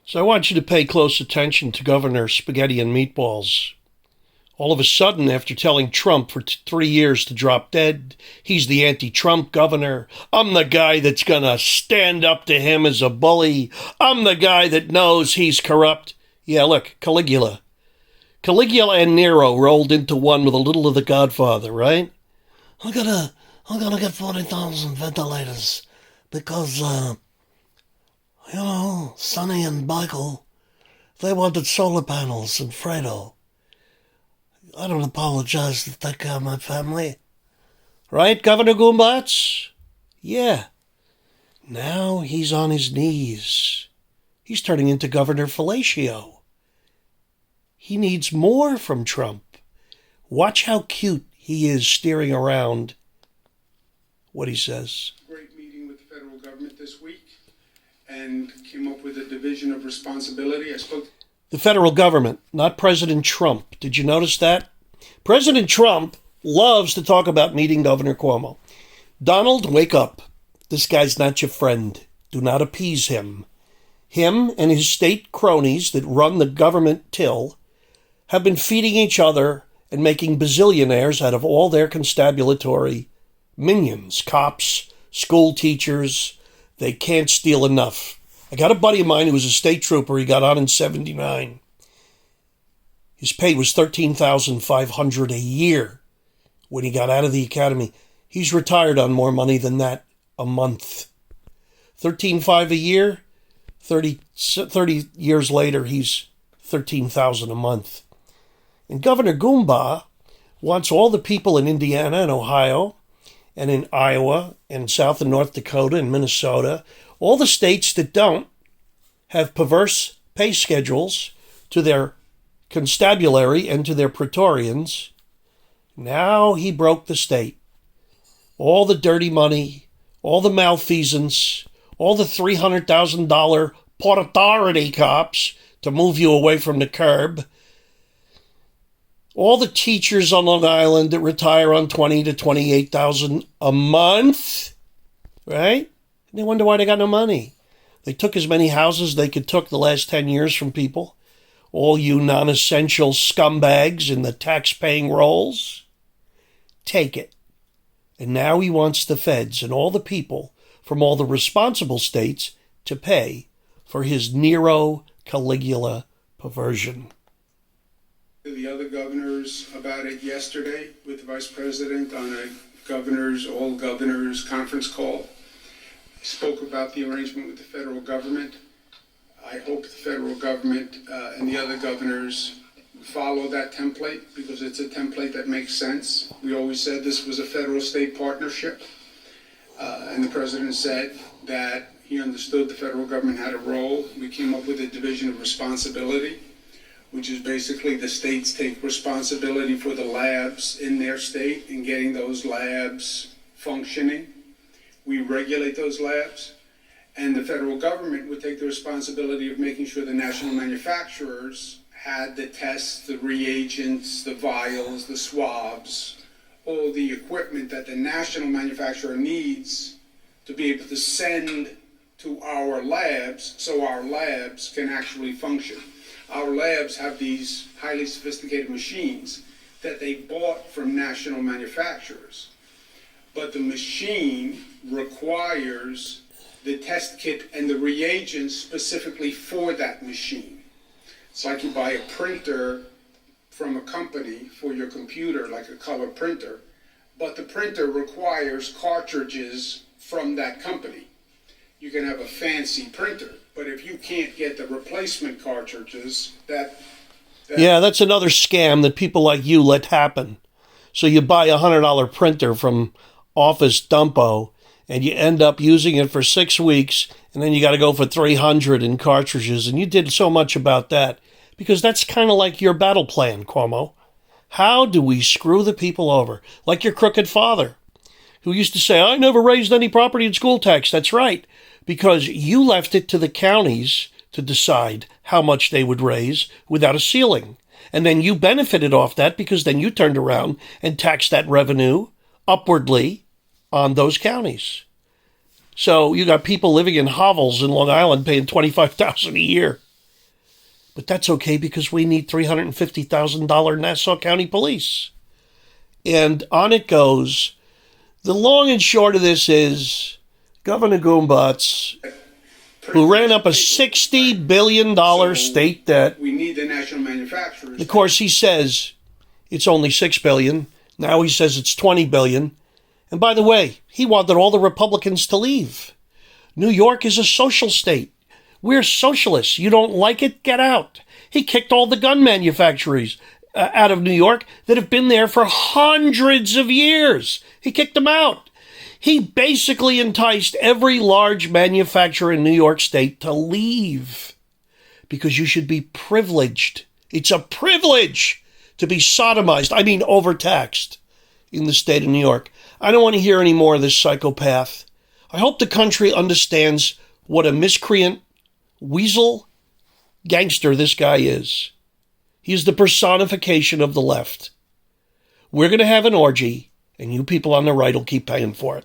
So I want you to pay close attention to Governor Spaghetti and Meatballs. All of a sudden, after telling Trump for 3 years to drop dead, he's the anti-Trump governor. I'm the guy that's going to stand up to him as a bully. I'm the guy that knows he's corrupt. Yeah, look, Caligula. Caligula and Nero rolled into one with a little of the Godfather, right? I'm gonna get 40,000 ventilators because, Sonny and Michael, they wanted solar panels and Fredo. I don't apologize to take care of my family. Right, Governor Goombats? Yeah. Now he's on his knees. He's turning into Governor Fellatio. He needs more from Trump. Watch how cute he is steering around what he says. Great meeting with the federal government this week and came up with a division of responsibility. The federal government, not President Trump. Did you notice that? President Trump loves to talk about meeting Governor Cuomo. Donald, wake up. This guy's not your friend. Do not appease him. Him and his state cronies that run the government till have been feeding each other and making bazillionaires out of all their constabulary minions, cops, school teachers. They can't steal enough. I got a buddy of mine who was a state trooper. He got on in 79. His pay was $13,500 a year when he got out of the academy. He's retired on more money than that a month. $13,500 a year, 30 years later, he's $13,000 a month. And Governor Goomba wants all the people in Indiana and Ohio and in Iowa and South and North Dakota and Minnesota, all the states that don't have perverse pay schedules to their constabulary and to their praetorians. Now he broke the state. All the dirty money, all the malfeasance, all the $300,000 Port Authority cops to move you away from the curb, all the teachers on Long Island that retire on $20,000 to $28,000 a month, right? And they wonder why they got no money. They took as many houses they could took the last 10 years from people. All you non-essential scumbags in the tax-paying rolls, take it. And now he wants the feds and all the people from all the responsible states to pay for his Nero Caligula perversion. The other governors about it yesterday with the vice president on a all governors conference call. Spoke about the arrangement with the federal government. I hope the federal government and the other governors follow that template because it's a template that makes sense. We always said this was a federal-state partnership, and the president said that he understood the federal government had a role. We came up with a division of responsibility, which is basically the states take responsibility for the labs in their state and getting those labs functioning. We regulate those labs, and the federal government would take the responsibility of making sure the national manufacturers had the tests, the reagents, the vials, the swabs, all the equipment that the national manufacturer needs to be able to send to our labs so our labs can actually function. Our labs have these highly sophisticated machines that they bought from national manufacturers. But the machine requires the test kit and the reagents specifically for that machine. It's like you buy a printer from a company for your computer, like a color printer, but the printer requires cartridges from that company. You can have a fancy printer, but if you can't get the replacement cartridges, Yeah, that's another scam that people like you let happen. So you buy a $100 printer from Office Dumpo, and you end up using it for 6 weeks, and then you got to go for 300 in cartridges, and you did so much about that, because that's kind of like your battle plan, Cuomo. How do we screw the people over? Like your crooked father, who used to say, I never raised any property and school tax. That's right, because you left it to the counties to decide how much they would raise without a ceiling. And then you benefited off that because then you turned around and taxed that revenue upwardly on those counties. So you got people living in hovels in Long Island paying $25,000 a year. But that's okay because we need $350,000 Nassau County Police. And on it goes. The long and short of this is Governor Goombutz, who ran up a $60 billion state debt. We need the national manufacturers. Of course, he says it's only $6 billion. Now he says it's $20 billion. And by the way, he wanted all the Republicans to leave. New York is a social state. We're socialists. You don't like it? Get out. He kicked all the gun manufacturers out of New York that have been there for hundreds of years. He kicked them out. He basically enticed every large manufacturer in New York State to leave because you should be privileged. It's a privilege to be sodomized, overtaxed in the state of New York. I don't want to hear any more of this psychopath. I hope the country understands what a miscreant, weasel, gangster this guy is. He is the personification of the left. We're going to have an orgy, and you people on the right will keep paying for it.